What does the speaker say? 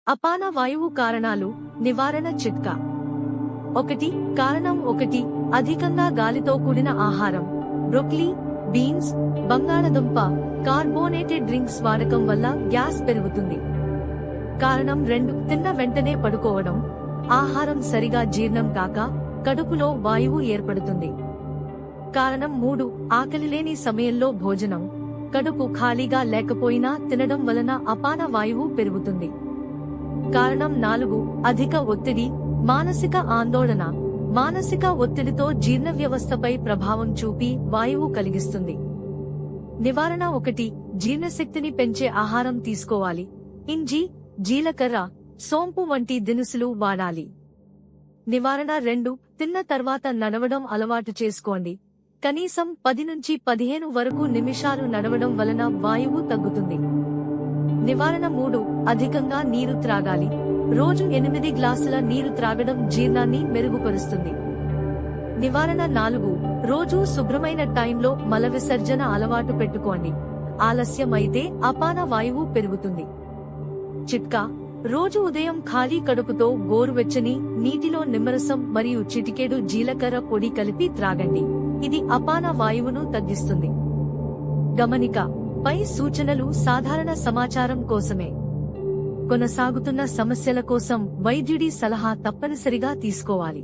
అపాన వాయువు కారణాలు నివారణ చిట్కా 1. కారణం 1. అధికంగా గాలితో కూడిన ఆహారం బ్రోకలీ, బీన్స్, బంగాళదుంప, కార్బోనేటెడ్ డ్రింక్స్ వాడకం వల్ల గ్యాస్ పెరుగుతుంది. కారణం 2. తిన్న వెంటనే పడుకోవడం, ఆహారం సరిగా జీర్ణం కాక కడుపులో వాయువు ఏర్పడుతుంది. కారణం 3. ఆకలిలేని సమయంలో భోజనం, కడుపు ఖాళీగా లేకపోయినా తినడం వలన అపాన వాయువు పెరుగుతుంది. కారణం 4. అధిక ఒత్తిడి, మానసిక ఆందోళన, మానసిక ఒత్తిడితో జీర్ణ వ్యవస్థపై ప్రభావం చూపి వాయువు కలిగిస్తుంది. నివారణ 1. జీర్ణశక్తిని పెంచే ఆహారం తీసుకోవాలి. ఇంజి, జీలకర్ర, సోంపు వంటి దినుసులు వాడాలి. నివారణ 2. తిన్న తర్వాత నడవడం అలవాటు చేసుకోండి. కనీసం 10 నుంచి 15 వరకు నిమిషాలు నడవడం వలన వాయువు తగ్గుతుంది. నివారణ 3. అధికంగా నీరు త్రాగాలి. రోజు 8 గ్లాసుల నీరు త్రాగడం జీర్ణాన్ని మెరుగుపరుస్తుంది. నివారణ 4. రోజు శుభ్రమైన టైంలో మల విసర్జన అలవాటు పెట్టుకోండి. ఆలస్యం అయితే అపాన వాయువు పెరుగుతుంది. చిట్కా: రోజు ఉదయం ఖాళీ కడుపుతో గోరువెచ్చని నీటిలో నిమ్మరసం మరియు చిటికెడు జీలకర్ర పొడి కలిపి త్రాగండి. ఇది అపాన వాయువును తగ్గిస్తుంది. గమనిక: పై సూచనలు సాధారణ సమాచారం కోసమే. కొనసాగుతున్న సమస్యల కోసం వైద్యుడి సలహా తప్పనిసరిగా తీసుకోవాలి.